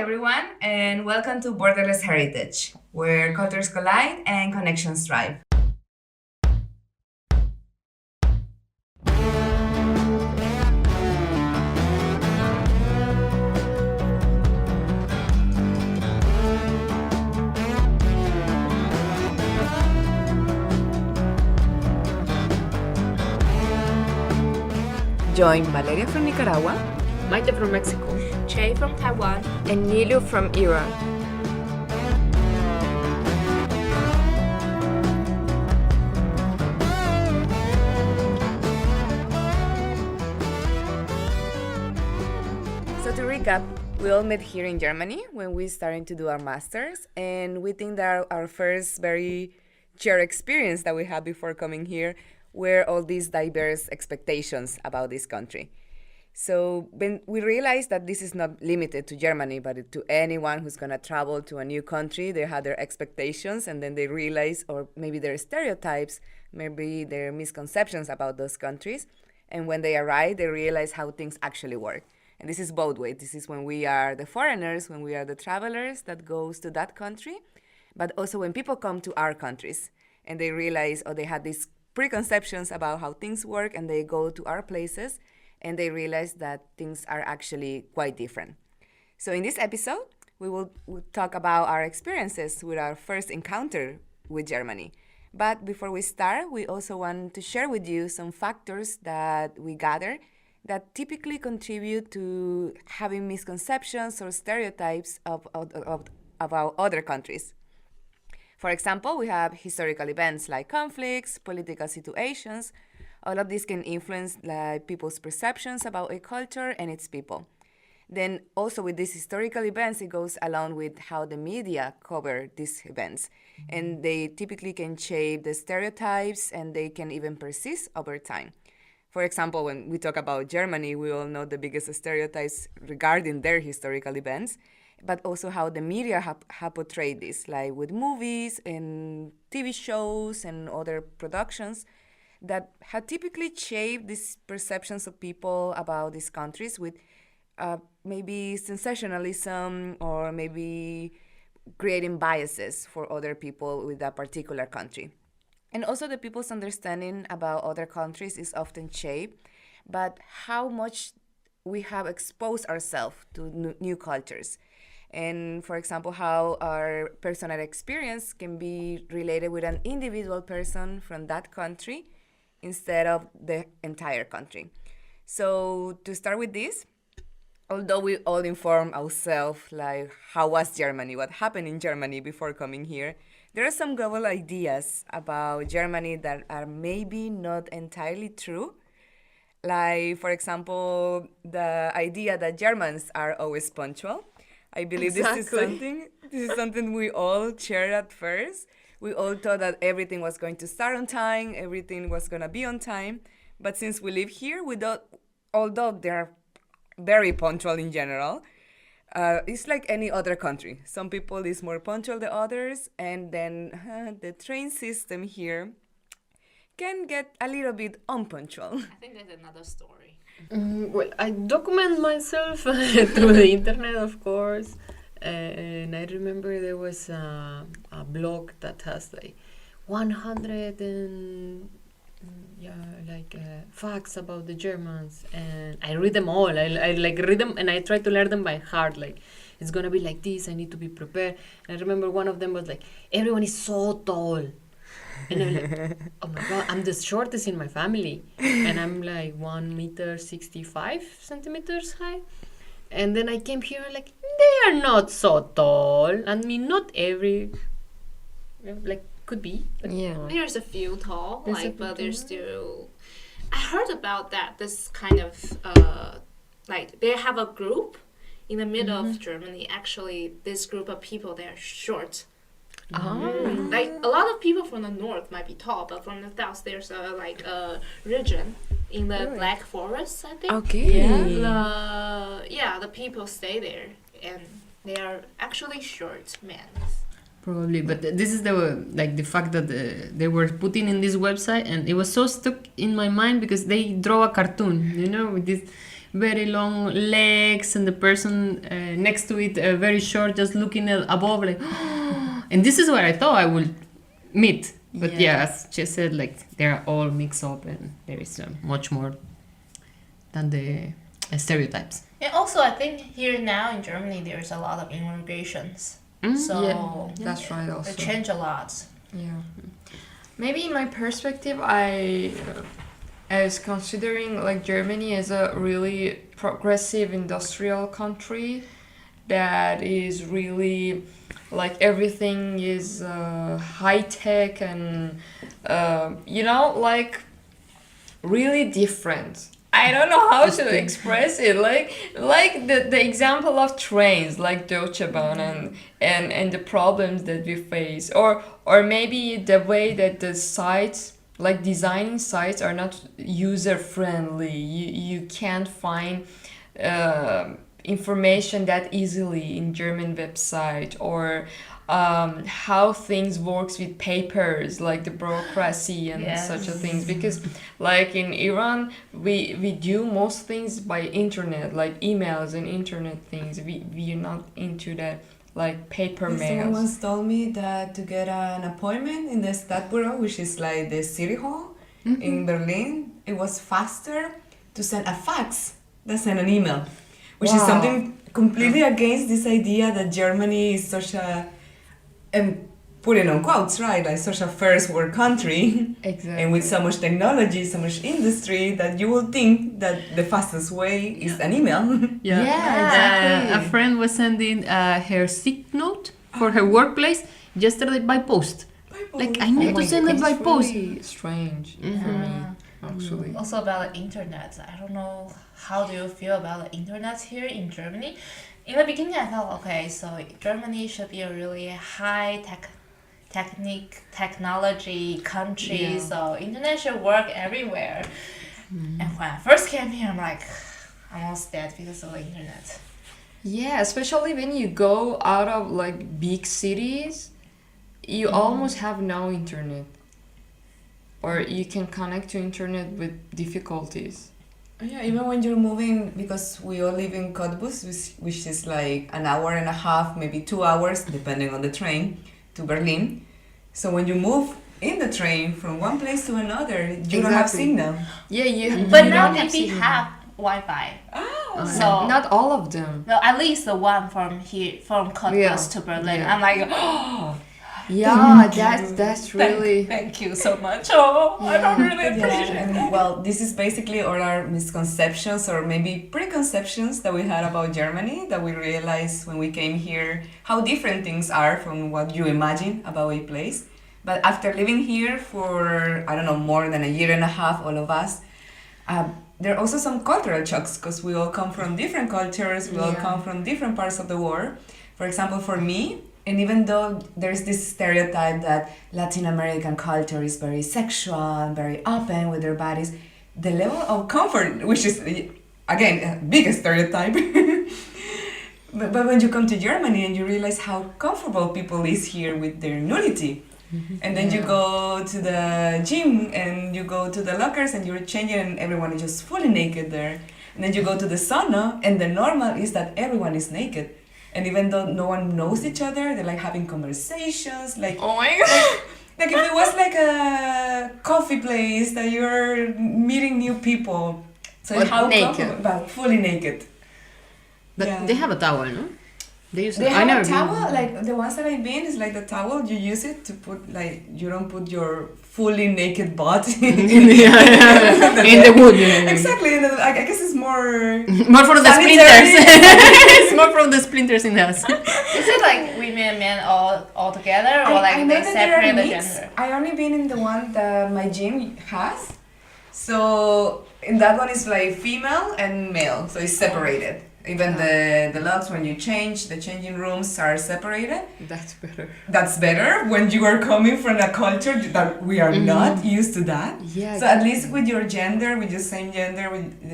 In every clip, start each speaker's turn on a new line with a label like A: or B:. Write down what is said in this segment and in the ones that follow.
A: everyone, and welcome to Borderless Heritage, where cultures collide and connections thrive. Join Valeria from Nicaragua,
B: Maite from Mexico,
C: Che from Taiwan,
B: and Nilu from Iran.
A: So to recap, we all met here in Germany when we started to do our masters, and we think that our first very shared experience that we had before coming here were all these diverse expectations about this country. So when we realized that this is not limited to Germany, but to anyone who's gonna travel to a new country, they had their expectations, and then they realize, or maybe their stereotypes, maybe their misconceptions about those countries. And when they arrive, they realize how things actually work. And this is both ways. This is when we are the foreigners, when we are the travelers that goes to that country, but also when people come to our countries and they realize, or they had these preconceptions about how things work, and they go to our places and they realize that things are actually quite different. So in this episode, we'll talk about our experiences with our first encounter with Germany. But before we start, we also want to share with you some factors that we gather that typically contribute to having misconceptions or stereotypes about other countries. For example, we have historical events like conflicts, political situations. All of this can influence people's perceptions about a culture and its people. Then also with these historical events, it goes along with how the media cover these events. And they typically can shape the stereotypes, and they can even persist over time. For example, when we talk about Germany, we all know the biggest stereotypes regarding their historical events, but also how the media have portrayed this, like with movies and TV shows and other productions that have typically shaped these perceptions of people about these countries with maybe sensationalism, or maybe creating biases for other people with a particular country. And also the people's understanding about other countries is often shaped, but how much we have exposed ourselves to new cultures. And for example, how our personal experience can be related with an individual person from that country instead of the entire country. So to start with this, although we all inform ourselves like how was Germany, what happened in Germany before coming here, there are some global ideas about Germany that are maybe not entirely true. Like, for example, the idea that Germans are always punctual. I believe
B: Exactly.
A: this is something we all shared at first. We all thought that everything was going to start on time, everything was going to be on time. But since we live here, although they're very punctual in general, it's like any other country. Some people is more punctual than others, and then the train system here can get a little bit unpunctual.
C: I think that's another story.
B: Well, I document myself through the internet, of course. And I remember there was a blog that has like 100 and facts about the Germans, and I read them all. I like read them, and I try to learn them by heart. Like, it's gonna be like this. I need to be prepared. And I remember one of them was like, everyone is so tall. And I'm like, oh my god, I'm the shortest in my family, and I'm like 1 meter 65 centimeters high. And then I came here like, they are not so tall. I mean, not every like could be. But
D: Yeah.
C: There's a few tall,
B: There's a
C: like,
B: few
C: but there's
B: tall.
C: still. I heard about that. This kind of like they have a group in the middle of Germany. Actually, this group of people, they are short. Like a lot of people from the north might be tall, but from the south there's a region in the
A: Really?
C: Black Forest, I think.
A: Okay.
C: The people stay there, and they are actually short men.
D: Probably, but this is the fact that they were putting in this website, and it was so stuck in my mind because they draw a cartoon, with this very long legs and the person next to it very short, just looking above, like, and this is where I thought I would meet. But yeah, as she said, like, they're all mixed up and there is much more than the stereotypes.
C: And also, I think here now in Germany, there's a lot of immigrations. So
E: That's right. Also,
C: it changed a lot.
E: yeah. Maybe in my perspective, I was considering like Germany as a really progressive industrial country that is really like everything is high tech and like really different. I don't know how to express it. Like the example of trains, like Deutsche Bahn and the problems that we face, or maybe the way that the sites, like designing sites, are not user friendly. You can't find information that easily in German website, or how things works with papers, like the bureaucracy and such a things, because like in Iran we do most things by internet, like emails and internet things. We are not into that like paper
A: Someone
E: mails.
A: once told me that to get an appointment in the Stadtbüro, which is like the city hall in Berlin, it was faster to send a fax than send an email, which is
E: Wow.
A: something completely against this idea that Germany is such a, and put it on quotes, right, like such a first world country,
E: Exactly.
A: and with so much technology, so much industry, that you will think that the fastest way is an email.
E: exactly.
D: A friend was sending her sick note for her workplace yesterday by post. Like, I need to send it by post.
E: Really strange for me, actually.
C: Also about the internet, I don't know, how do you feel about the internet here in Germany? In the beginning, I thought, okay, so Germany should be a really high technology country, so internet should work everywhere. And when I first came here, I'm like, I'm almost dead because of the internet.
E: Yeah, especially when you go out of like big cities, you almost have no internet, or you can connect to internet with difficulties.
A: Yeah, even when you're moving, because we all live in Cottbus, which is like an hour and a half, maybe 2 hours, depending on the train, to Berlin. So when you move in the train from one place to another, you don't have
E: Exactly.
A: signal.
E: Yeah, you.
C: But
E: you
C: now
E: don't
C: maybe
E: signal.
C: have Wi-Fi.
A: Oh,
C: So
E: Not all of them.
C: well, at least the one from here, from Cottbus to Berlin.
E: Yeah.
C: I'm like, oh,
E: Yeah, that's really.
C: thank you so much. Oh, I don't really appreciate it.
A: and well, this is basically all our misconceptions or maybe preconceptions that we had about Germany, that we realized when we came here how different things are from what you imagine about a place. But after living here for, I don't know, more than a year and a half, all of us, there are also some cultural shocks, because we all come from different cultures, we all come from different parts of the world. For example, for me, and even though there's this stereotype that Latin American culture is very sexual and very open with their bodies, the level of comfort, which is, again, a big stereotype, but when you come to Germany and you realize how comfortable people is here with their nudity, and then you go to the gym and you go to the lockers and you're changing and everyone is just fully naked there. And then you go to the sauna and the normal is that everyone is naked. And even though no one knows each other, they're like having conversations, like,
E: Oh my god.
A: like if it was like a coffee place that you're meeting new people. So
E: But
A: how
E: naked.
A: comfortable, but fully naked.
D: But
A: Yeah.
D: they have a towel, no? They use
A: They
D: I
A: have
D: never
A: a
D: been-
A: towel, like the ones that I've been, is like the towel, you use it to put, like, you don't put your fully naked butt in
D: in the wood.
A: Exactly, and I guess it's more
D: More from the
A: sanitary.
D: splinters. It's more from the splinters in us.
C: Is it like women and men all together, or like
A: know
C: they
A: that there are
C: separate the
A: mixed.
C: gender?
A: I only been in the one that my gym has. So in that one is like female and male, so it's separated. Even the locks, when you change, the changing rooms are separated.
E: That's better.
A: That's better when you are coming from a culture that we are not used to that.
E: Yeah.
A: So at least with your gender, with your same gender,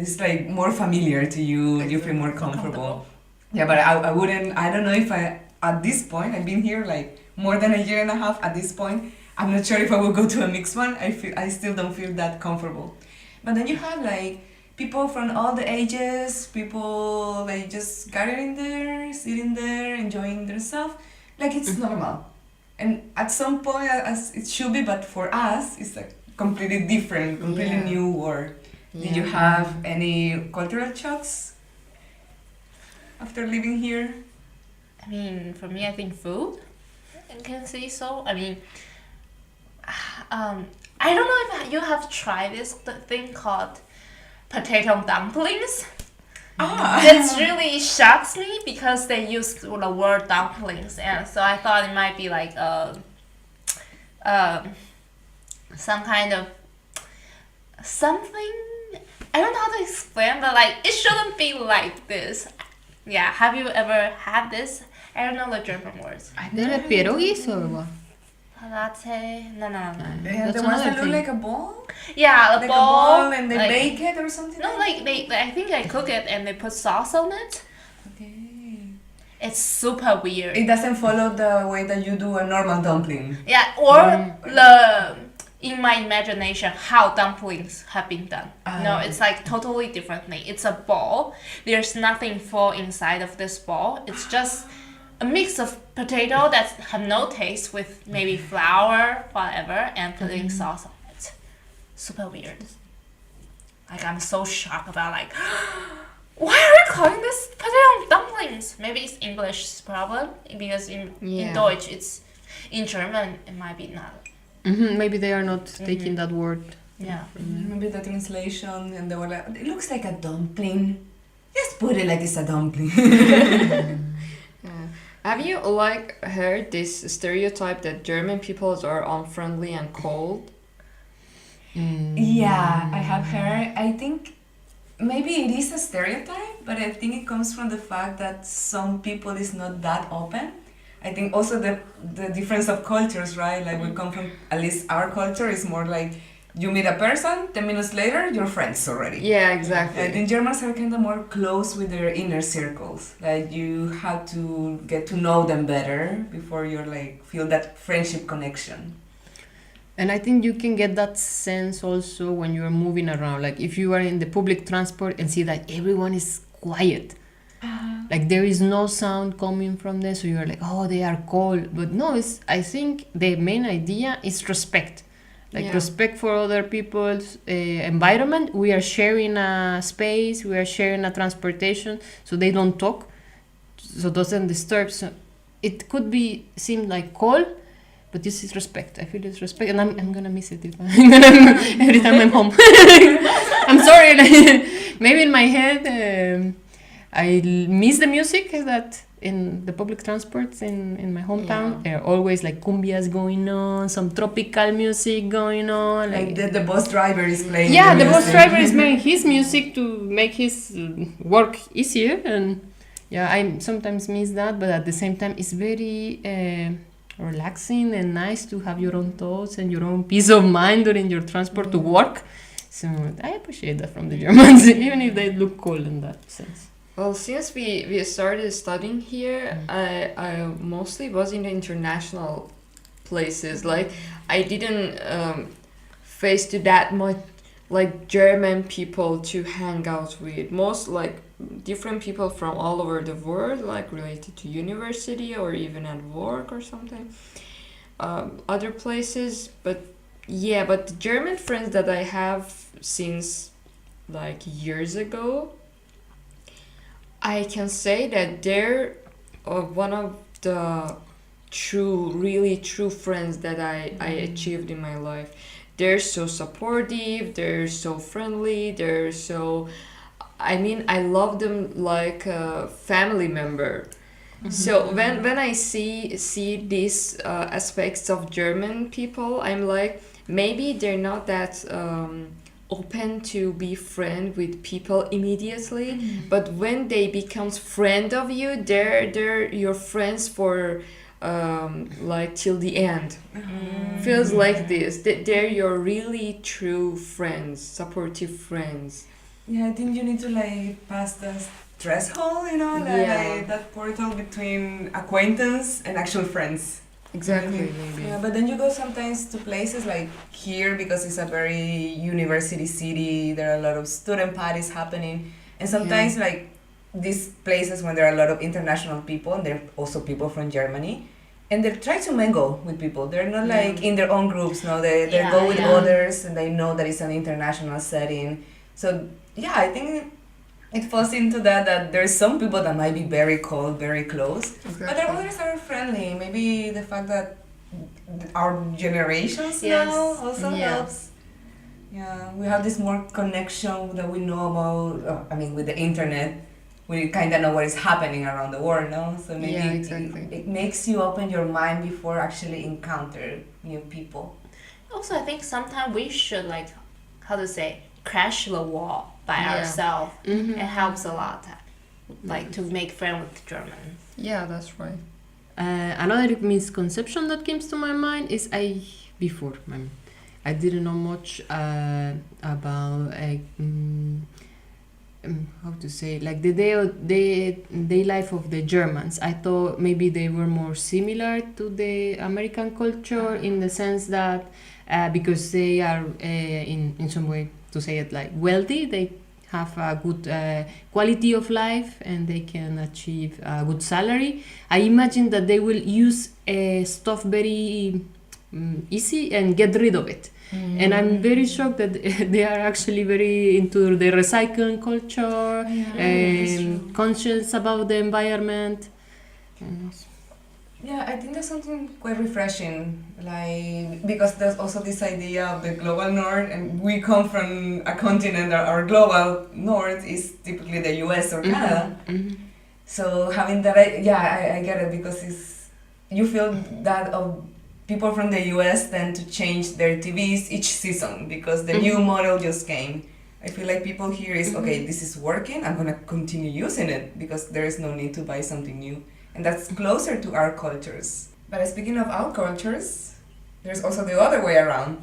A: it's like more familiar to you. You feel more comfortable. Yeah, but I wouldn't. I don't know if at this point, I've been here like more than a year and a half. At this point, I'm not sure if I will go to a mixed one. I still don't feel that comfortable. But then you have like people from all the ages, people like just gathering there, sitting there, enjoying themselves, like it's normal. And at some point, as it should be, but for us, it's like completely different, completely
E: Yeah.
A: new world. Did you
E: Yeah.
A: have any cultural shocks after living here?
C: I mean, for me, I think food. I can say so. I mean, I don't know if you have tried this thing called potato dumplings. That really shocks me because they use the word dumplings, and so I thought it might be like some kind of something. I don't know how to explain, but like it shouldn't be like this. Yeah, have you ever had this? I don't know the German words.
D: ¿De pierogis or what?
C: Latte? No.
A: And
D: That's
A: the ones
D: another
A: that look
D: thing.
A: like a ball?
C: Yeah,
A: Like a ball and they
C: like-
A: bake it or something?
C: No, like I think they cook it and they put sauce on it.
A: Okay.
C: It's super weird.
A: It doesn't follow the way that you do a normal dumpling.
C: Yeah, or the in my imagination how dumplings have been done. No, it's like totally different thing. It's a ball. There's nothing for inside of this ball. It's just a mix of potato that have no taste with maybe flour, whatever, and putting sauce on it. Super weird. Like I'm so shocked about like why are we calling this potato dumplings? Maybe it's English problem because in Deutsch it's in German it might be not.
D: Maybe they are not taking that word.
C: Yeah.
A: Maybe the translation and they were like, it looks like a dumpling. Just put it like it's a dumpling.
E: Have you like heard this stereotype that German people are unfriendly and cold?
A: Yeah, I have heard. I think maybe it is a stereotype, but I think it comes from the fact that some people is not that open. I think also the difference of cultures, right? Like we come from, at least our culture is more like you meet a person, 10 minutes later, you're friends already.
E: Yeah, exactly.
A: I think Germans are kind of more close with their inner circles. Like you have to get to know them better before you're like feel that friendship connection.
D: And I think you can get that sense also when you are moving around. Like if you are in the public transport and see that everyone is quiet. Like there is no sound coming from them, so you're like, oh, they are cold. But no, I think the main idea is respect. Like respect for other people's environment. We are sharing a space, we are sharing a transportation, so they don't talk, so doesn't disturb. So it could be seem like cold, but this is respect. I feel it's respect, and I'm gonna miss it every time I'm home. I'm sorry. Like, maybe in my head, I miss the music that in the public transports in my hometown. There are always like cumbias going on, some tropical music going on.
A: Like the bus driver is playing.
D: Yeah, the bus
A: music.
D: driver is playing his music to make his work easier, and yeah, I sometimes miss that, but at the same time, it's very relaxing and nice to have your own thoughts and your own peace of mind during your transport to work. So I appreciate that from the Germans, even if they look cold in that sense.
E: Well, since we started studying here, I mostly was in the international places. Like I didn't face to that much like German people to hang out with. Most like different people from all over the world, like related to university or even at work or something. Other places, but the German friends that I have since like years ago, I can say that they're one of the really true friends that I achieved in my life. They're so supportive, they're so friendly, I love them like a family member. So when I see these aspects of German people, I'm like, maybe they're not that open to be friend with people immediately, but when they becomes friend of you, they're your friends for like till the end. Feels like this. They're your really true friends, supportive friends.
A: Yeah, I think you need to like pass the threshold, like that portal between acquaintance and actual friends.
E: Exactly.
B: Maybe.
A: Yeah, but then you go sometimes to places like here because it's a very university city. There are a lot of student parties happening, and sometimes like these places when there are a lot of international people, and there are also people from Germany, and they try to mingle with people. They're not like in their own groups. No, they
C: Yeah,
A: go with
C: yeah.
A: others, and they know that it's an international setting. So yeah, I think it falls into that there's some people that might be very cold, very close, but there are others that are friendly. Maybe the fact that our generations
C: Yes.
A: now also
E: Yeah.
A: helps. Yeah, we have this more connection that we know about. I mean, with the internet, we kind of know what is happening around the world, no? So maybe
E: Yeah, exactly.
A: it makes you open your mind before actually encounter new people.
C: Also, I think sometimes we should like, how to say, crash the wall by
E: Yeah.
C: ourselves.
B: Mhm.
C: It helps a lot, like to make friends with Germans.
E: Yeah, that's right.
B: Another misconception that comes to my mind is I didn't know much about how to say, like the day life of the Germans. I thought maybe they were more similar to the American culture in the sense that because they are in some way, to say it, like wealthy, they have a good quality of life and they can achieve a good salary. I imagine that they will use stuff very easy and get rid of it. And I'm very shocked that they are actually very into the recycling culture and conscious about the environment.
A: Yeah, I think that's something quite refreshing. Like because there's also this idea of the global north, and we come from a continent that our global north is typically the U.S. or Canada. So having that, I get it because it's you feel that people from the U.S. tend to change their TVs each season because the new model just came. I feel like people here is okay. This is working. I'm gonna continue using it because there is no need to buy something new. And that's closer to our cultures. But speaking of our cultures, there's also the other way around.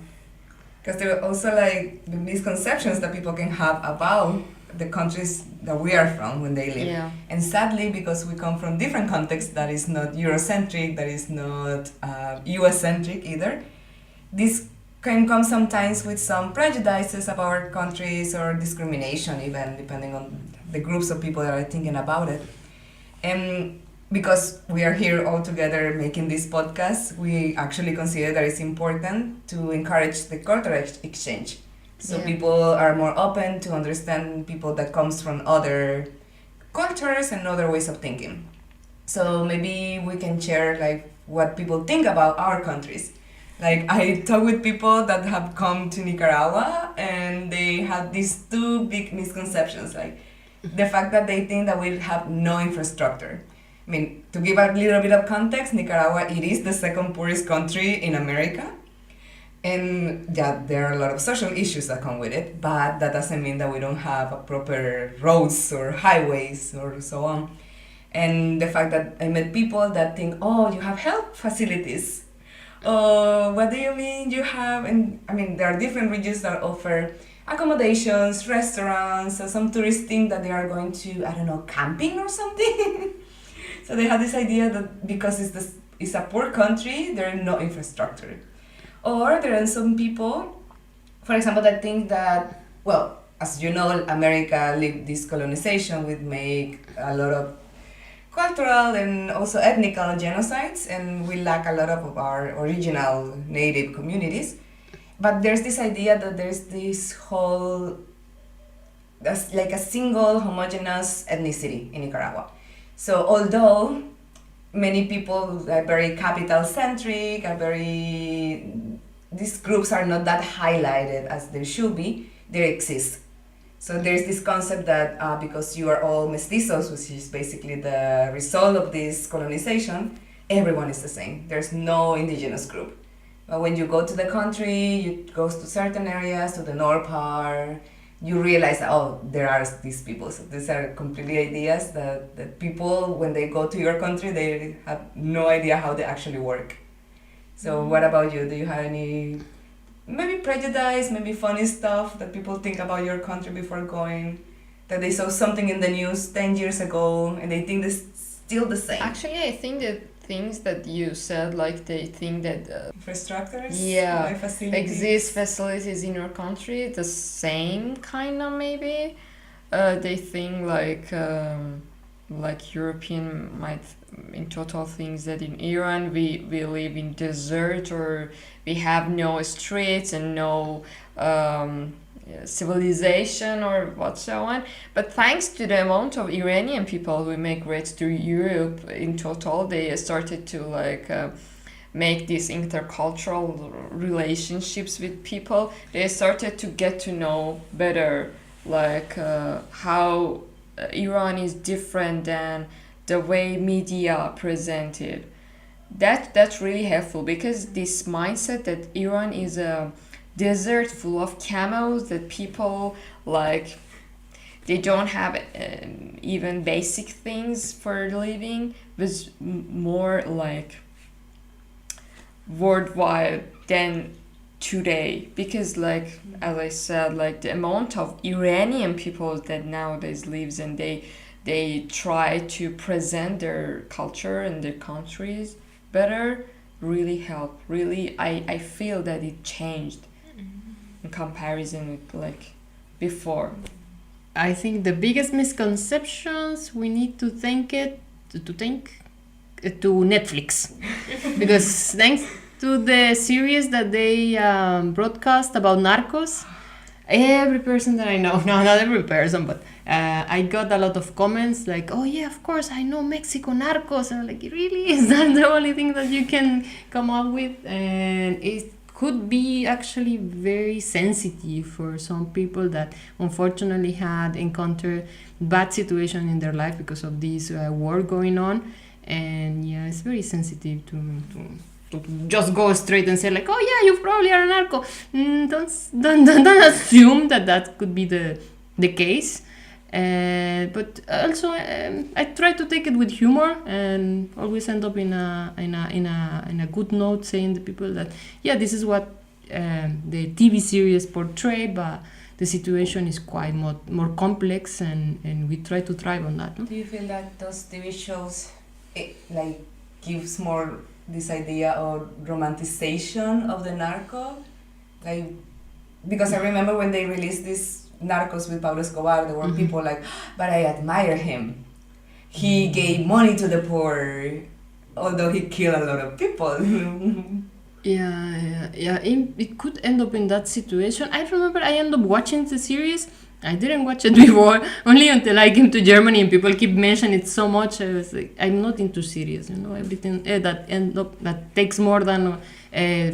A: Because there are also like the misconceptions that people can have about the countries that we are from when they live.
B: Yeah.
A: And sadly, because we come from different contexts that is not Eurocentric, that is not US-centric either, this can come sometimes with some prejudices about our countries or discrimination even, depending on the groups of people that are thinking about it. And because we are here all together making this podcast, we actually consider that it's important to encourage the cultural exchange. So people are more open to understand people that comes from other cultures and other ways of thinking. So maybe we can share like what people think about our countries. Like I talk with people that have come to Nicaragua and they have these two big misconceptions, like the fact that they think that we have no infrastructure. I mean, to give a little bit of context, Nicaragua, it is the second poorest country in America. And yeah, there are a lot of social issues that come with it, but that doesn't mean that we don't have a proper roads or highways or so on. And the fact that I met people that think, oh, you have health facilities. Oh, what do you mean you have? And I mean, there are different regions that offer accommodations, restaurants, so some tourists think that they are going to, I don't know, camping or something. So they have this idea that because it's a poor country, there is no infrastructure. Or there are some people, for example, that think that, well, as you know, America lived this colonization, which make a lot of cultural and also ethnical genocides, and we lack a lot of our original native communities. But there's this idea that there's this whole, that's like a single homogeneous ethnicity in Nicaragua. So although many people are very capital centric, these groups are not that highlighted as they should be, they exist. So there's this concept that because you are all mestizos, which is basically the result of this colonization, everyone is the same. There's no indigenous group. But when you go to the country, you go to certain areas, to the north part, you realize, oh, there are these people. So these are completely ideas that people, when they go to your country, they have no idea how they actually work. So what about you? Do you have any, maybe prejudice, maybe funny stuff that people think about your country before going? That they saw something in the news 10 years ago and they think this still the same.
E: Actually, I think the things that you said, like they think that
A: Infrastructures,
E: Yeah,
A: like facilities.
E: exist facilities in your country, the same kind of maybe. They think like European might in total things that in Iran we live in desert, or we have no streets and no civilization or what so on. But thanks to the amount of Iranian people who migrate to Europe in total, they started to make these intercultural relationships with people. They started to get to know better how Iran is different than the way media presented. That's really helpful, because this mindset that Iran is a desert full of camels, that people they don't have even basic things for living, was more worldwide than today, because as I said, the amount of Iranian people that nowadays lives, and they try to present their culture and their countries better, really help. Really, I feel that it changed in comparison with before.
D: I think the biggest misconceptions we need to think to Netflix, because thanks to the series that they broadcast about Narcos, every person that I know, no, not every person, but I got a lot of comments like, oh yeah, of course I know Mexico Narcos, and I'm like, really, is that the only thing that you can come up with? And it could be actually very sensitive for some people that unfortunately had encountered bad situation in their life because of this war going on. And yeah, it's very sensitive to just go straight and say like, oh yeah, you probably are a narco. Don't assume that could be the case. But also I try to take it with humor, and always end up in a good note, saying to people that yeah, this is what the TV series portray, but the situation is quite more complex, and we try to thrive on that. No?
A: Do you feel that those TV shows gives more this idea of romanticization of the narco? Because I remember when they released this Narcos with Pablo Escobar, there were people but I admire him. He gave money to the poor, although he killed a lot of people.
D: Yeah. It could end up in that situation. I remember I ended up watching the series. I didn't watch it before, only until I came to Germany and people keep mentioning it so much. I was like, I'm not into series, everything that takes more than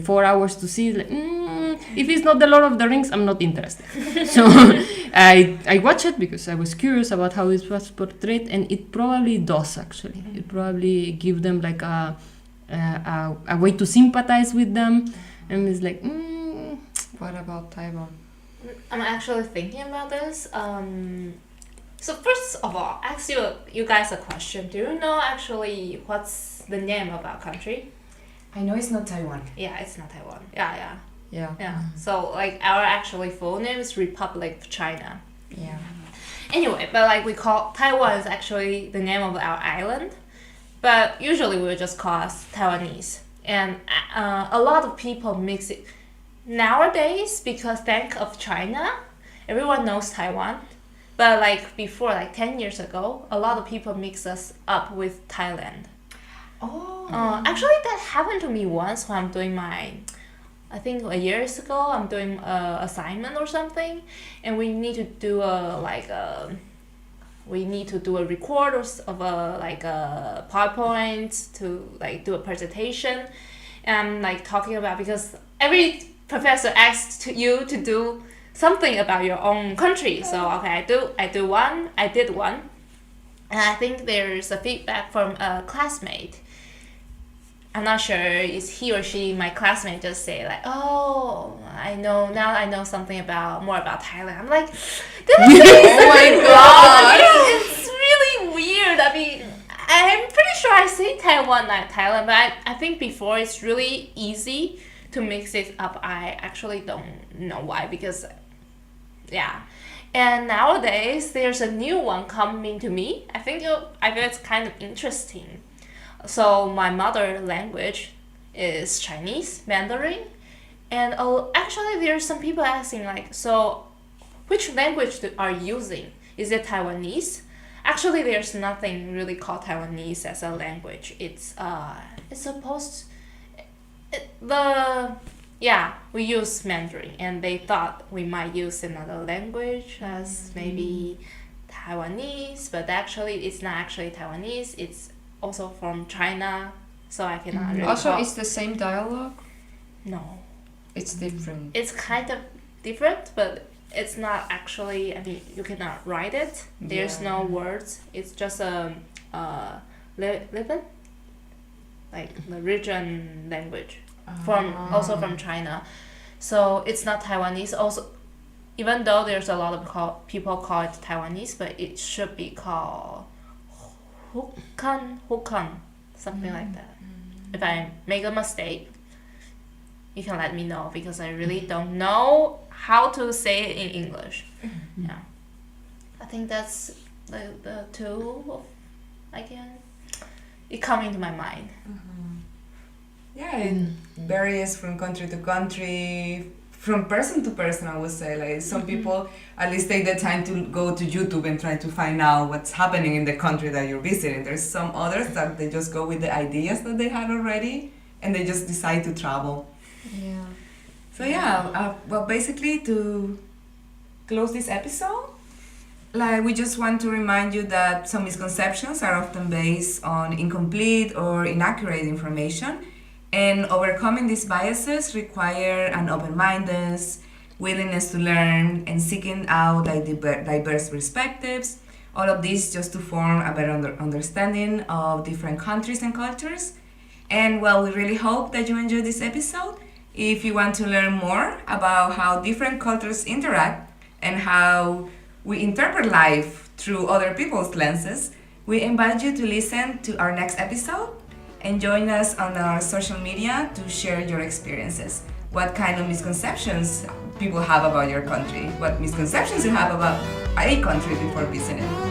D: 4 hours to see. If it's not the Lord of the Rings, I'm not interested. So I watched it because I was curious about how it was portrayed, and it probably does actually. It probably give them a way to sympathize with them, and it's like,
E: What about Taiwan?
C: I'm actually thinking about this. So first of all, ask you guys a question. Do you know actually what's the name of our country?
A: I know it's not Taiwan.
C: Yeah, it's not Taiwan. Yeah.
E: Yeah.
C: So our actually full name is Republic of China.
E: Yeah.
C: Anyway, but we call Taiwan is actually the name of our island, but usually we just call us Taiwanese, and a lot of people mix it nowadays because thanks of China, everyone knows Taiwan. But before, 10 years ago, a lot of people mix us up with Thailand.
A: Oh.
C: Actually, that happened to me once when I'm doing I think years ago, I'm doing an assignment or something, and we need to do a record of a PowerPoint to do a presentation, and I'm talking about, because every professor asks you to do something about your own country. So okay, I did one, and I think there's a feedback from a classmate. I'm not sure is he or she, my classmate, just say oh, I know something more about Thailand. I'm like, this is oh my god, it's really weird. I mean, I'm pretty sure I say Taiwan, not Thailand, but I think before it's really easy to mix it up. I actually don't know why, because yeah. And nowadays, there's a new one coming to me. I feel it's kind of interesting. So my mother language is Chinese, Mandarin, and actually there's some people asking like, so which language are you using? Is it Taiwanese? Actually, there's nothing really called Taiwanese as a language. It's supposed we use Mandarin, and they thought we might use another language as maybe Taiwanese, but actually it's not actually Taiwanese. It's also from China, so I cannot really
E: Also,
C: call.
E: it's the same dialogue.
C: No,
E: It's different.
C: it's kind of different, but it's not actually. I mean, you cannot write it. There's no words. It's just Liban, like the region language also from China. So it's not Taiwanese. Also, even though there's a lot of people call it Taiwanese, but it should be called Hokkien, something like that. If I make a mistake, you can let me know because I really don't know how to say it in English. Yeah, I think that's the two I can. It come into my mind.
A: Yeah, it varies from country to country, from person to person, I would say. Like some people at least take the time to go to YouTube and try to find out what's happening in the country that you're visiting. There's some others that they just go with the ideas that they had already and they just decide to travel.
E: Yeah.
A: So yeah, well, basically to close this episode, like we just want to remind you that some misconceptions are often based on incomplete or inaccurate information, and overcoming these biases require an open-mindedness, willingness to learn, and seeking out diverse perspectives. All of this just to form a better understanding of different countries and cultures. And well, we really hope that you enjoyed this episode. If you want to learn more about how different cultures interact and how we interpret life through other people's lenses, we invite you to listen to our next episode and join us on our social media to share your experiences. What kind of misconceptions people have about your country? What misconceptions you have about a country before visiting?